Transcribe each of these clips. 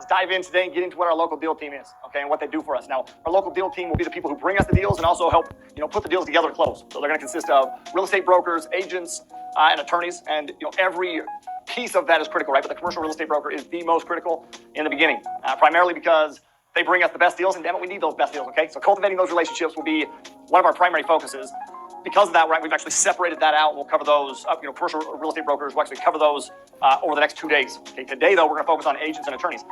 Let's dive in today and get into what our local deal team is, okay, and what they do for us. Now, our local deal team will be the people who bring us the deals and also help, put the deals together to close. So they're going to consist of real estate brokers, agents, and attorneys, and every piece of that is critical, right? But the commercial real estate broker is the most critical in the beginning, primarily because they bring us the best deals, and damn it, we need those best deals, okay? So cultivating those relationships will be one of our primary focuses. Because of that, right, we've actually separated that out. We'll cover those, commercial real estate brokers. We'll actually cover those over the next 2 days. Okay, today, though, we're going to focus on agents and attorneys.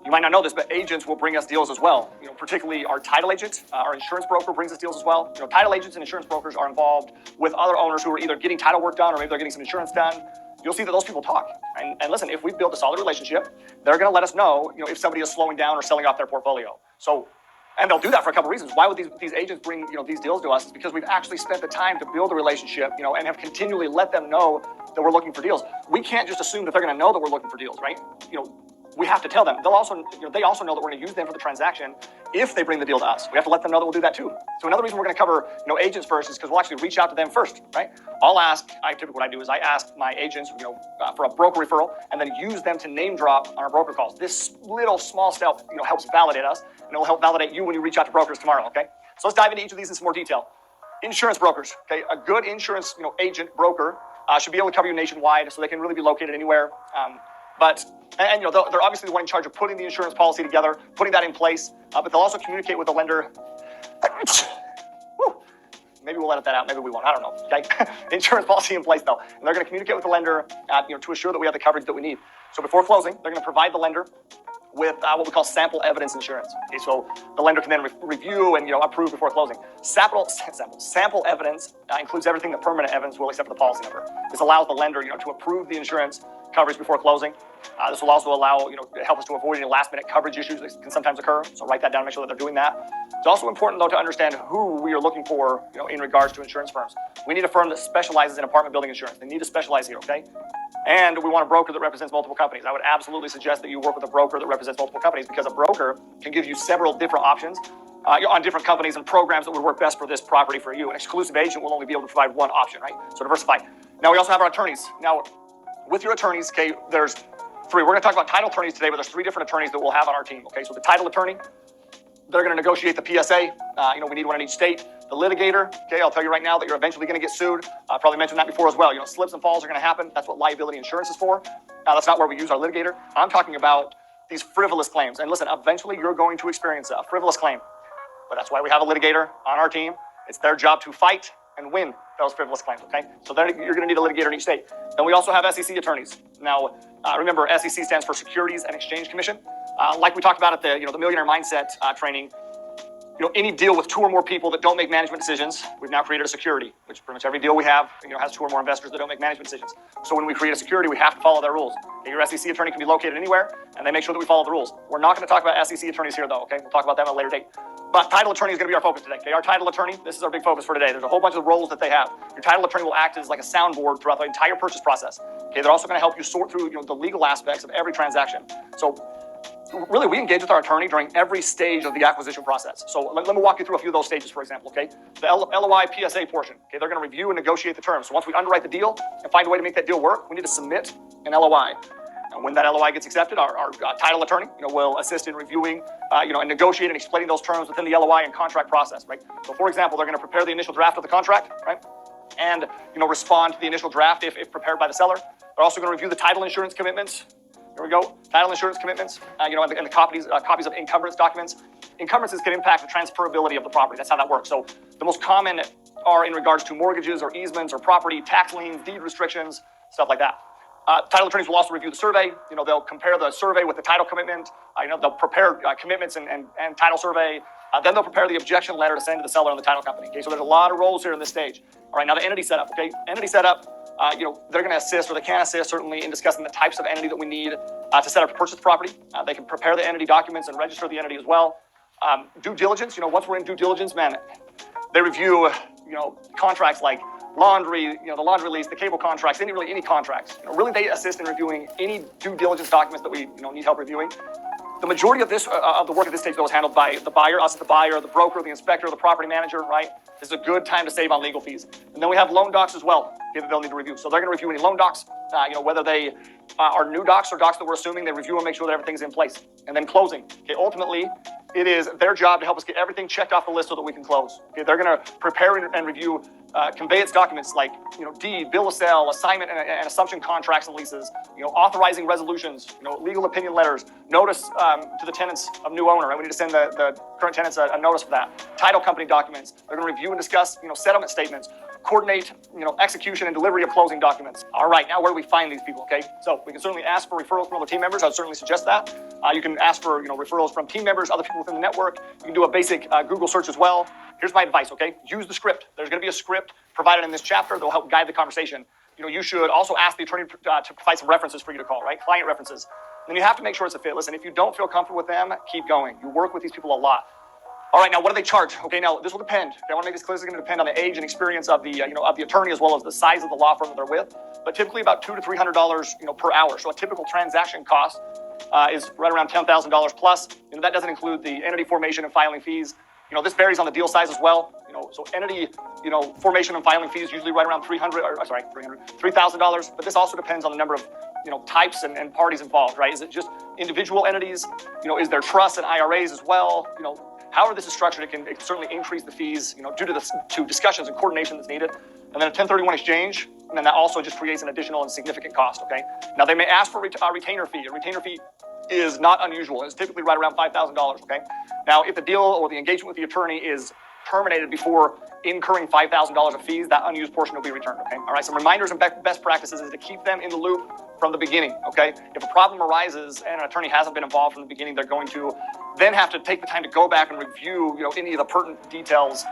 You might not know this, but agents will bring us deals as well. Particularly our title agent, our insurance broker brings us deals as well. Title agents and insurance brokers are involved with other owners who are either getting title work done or maybe they're getting some insurance done. You'll see that those people talk. And listen, if we've built a solid relationship, they're going to let us know, if somebody is slowing down or selling off their portfolio. And they'll do that for a couple of reasons. Why would these agents bring these deals to us? Is because we've actually spent the time to build a relationship, and have continually let them know that we're looking for deals. We can't just assume that they're going to know that we're looking for deals, right? We have to tell them. They also know that we're going to use them for the transaction if they bring the deal to us. We have to let them know that we'll do that too. So another reason we're going to cover agents first is because we'll actually reach out to them first, right? Typically what I do is I ask my agents for a broker referral and then use them to name drop on our broker calls. This little small step helps validate us, and it will help validate you when you reach out to brokers tomorrow, okay? So let's dive into each of these in some more detail. Insurance brokers, okay? A good insurance agent broker should be able to cover you nationwide, so they can really be located anywhere. They're obviously the one in charge of putting the insurance policy together, putting that in place, but they'll also communicate with the lender. Maybe we'll edit that out, maybe we won't, I don't know, okay? Insurance policy in place though, and they're going to communicate with the lender to assure that we have the coverage that we need. So before closing, they're going to provide the lender with what we call sample evidence insurance. Okay, so the lender can then review and approve before closing. Sample evidence includes everything that permanent evidence will, except for the policy number. This allows the lender to approve the insurance coverage before closing. This will also allow help us to avoid any last-minute coverage issues that can sometimes occur. So write that down, make sure that they're doing that. It's also important though to understand who we are looking for in regards to insurance firms. We need a firm that specializes in apartment building insurance. They need to specialize here, okay? And we want a broker that represents multiple companies. I would absolutely suggest that you work with a broker that represents multiple companies, because a broker can give you several different options on different companies and programs that would work best for this property for you. An exclusive agent will only be able to provide one option, right? So diversify. Now we also have our attorneys. Now with your attorneys, okay, there's three. We're going to talk about title attorneys today, but there's three different attorneys that we'll have on our team, okay? So the title attorney, they're going to negotiate the PSA. We need one in each state. The litigator, okay, I'll tell you right now that you're eventually going to get sued. I probably mentioned that before as well. Slips and falls are going to happen. That's what liability insurance is for. That's not where we use our litigator. I'm talking about these frivolous claims. And listen, eventually you're going to experience a frivolous claim. But that's why we have a litigator on our team. It's their job to fight and win those frivolous claims, okay? So you're going to need a litigator in each state. Then we also have SEC attorneys. Now, remember, SEC stands for Securities and Exchange Commission. Like we talked about at the Millionaire Mindset training, any deal with two or more people that don't make management decisions, we've now created a security, which pretty much every deal we have, has two or more investors that don't make management decisions. So when we create a security, we have to follow their rules. Okay, your SEC attorney can be located anywhere, and they make sure that we follow the rules. We're not going to talk about SEC attorneys here, though, okay? We'll talk about them at a later date. But title attorney is going to be our focus today, okay? Our title attorney, this is our big focus for today. There's a whole bunch of roles that they have. Your title attorney will act as like a soundboard throughout the entire purchase process. Okay, they're also going to help you sort through, the legal aspects of every transaction. So really, we engage with our attorney during every stage of the acquisition process. So let me walk you through a few of those stages, for example, okay? The LOI PSA portion, okay? They're going to review and negotiate the terms. So once we underwrite the deal and find a way to make that deal work, we need to submit an LOI. And when that LOI gets accepted, our title attorney, will assist in reviewing, and negotiating and explaining those terms within the LOI and contract process, right? So for example, they're going to prepare the initial draft of the contract, right? And, respond to the initial draft if prepared by the seller. They're also going to review the title insurance commitments. Here we go. Title insurance commitments, and the copies of encumbrance documents. Encumbrances can impact the transferability of the property. That's how that works. So the most common are in regards to mortgages or easements or property, tax liens, deed restrictions, stuff like that. Title attorneys will also review the survey. They'll compare the survey with the title commitment. They'll prepare commitments and title survey. Then they'll prepare the objection letter to send to the seller and the title company. Okay, so there's a lot of roles here in this stage. All right, now the entity setup. Okay, entity setup. They're going to assist, or they can assist, certainly, in discussing the types of entity that we need to set up to purchase the property. They can prepare the entity documents and register the entity as well. Due diligence. Once we're in due diligence, man, they review, contracts like laundry, the laundry lease, the cable contracts, any contracts. Really, they assist in reviewing any due diligence documents that we, need help reviewing. The majority of this, of the work at this stage, though, is handled by the buyer, us, the buyer, the broker, the inspector, the property manager, right? This is a good time to save on legal fees. And then we have loan docs as well, okay, that they'll need to review. So they're going to review any loan docs, whether they are new docs or docs that we're assuming, they review and make sure that everything's in place. And then closing. Okay, ultimately, it is their job to help us get everything checked off the list so that we can close. Okay, they're going to prepare and review conveyance documents like deed, bill of sale, assignment and assumption contracts and leases, authorizing resolutions, legal opinion letters, notice to the tenants of new owner, right? We need to send the current tenants a notice for that. Title company documents. They're going to review and discuss settlement statements, coordinate execution and delivery of closing documents. All right, now where do we find these people? Okay, so we can certainly ask for referrals from other team members. I would certainly suggest that. You can ask for referrals from team members, other people within the network. You can do a basic Google search as well. Here's my advice, okay? Use the script. There's going to be a script provided in this chapter that will help guide the conversation. You should also ask the attorney to provide some references for you to call, right? Client references. Then you have to make sure it's a fit. Listen, if you don't feel comfortable with them, keep going. You work with these people a lot. All right, now what do they charge? Okay, now this will depend. Okay, I want to make this clear. This is going to depend on the age and experience of the of the attorney as well as the size of the law firm that they're with. But typically about $200 to $300 per hour. So a typical transaction cost is right around $10,000 plus. That doesn't include the entity formation and filing fees. This varies on the deal size as well. So entity formation and filing fees usually right around $3,000. But this also depends on the number of types and parties involved, right? Is it just individual entities? Is there trusts and IRAs as well? However this is structured, it can certainly increase the fees, due to discussions and coordination that's needed. And then a 1031 exchange, and then that also just creates an additional and significant cost, okay? Now they may ask for a retainer fee. A retainer fee is not unusual. It's typically right around $5,000, okay? Now, if the deal or the engagement with the attorney is terminated before incurring $5,000 of fees, that unused portion will be returned, okay? All right, some reminders and best practices is to keep them in the loop from the beginning, okay? If a problem arises and an attorney hasn't been involved from the beginning, they're going to then have to take the time to go back and review, any of the pertinent details,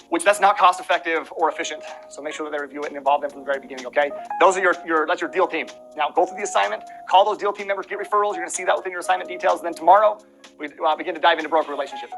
which that's not cost effective or efficient. So make sure that they review it and involve them from the very beginning, okay? Those are that's your deal team. Now go through the assignment, call those deal team members, get referrals. You're gonna see that within your assignment details. And then tomorrow, we begin to dive into broker relationships.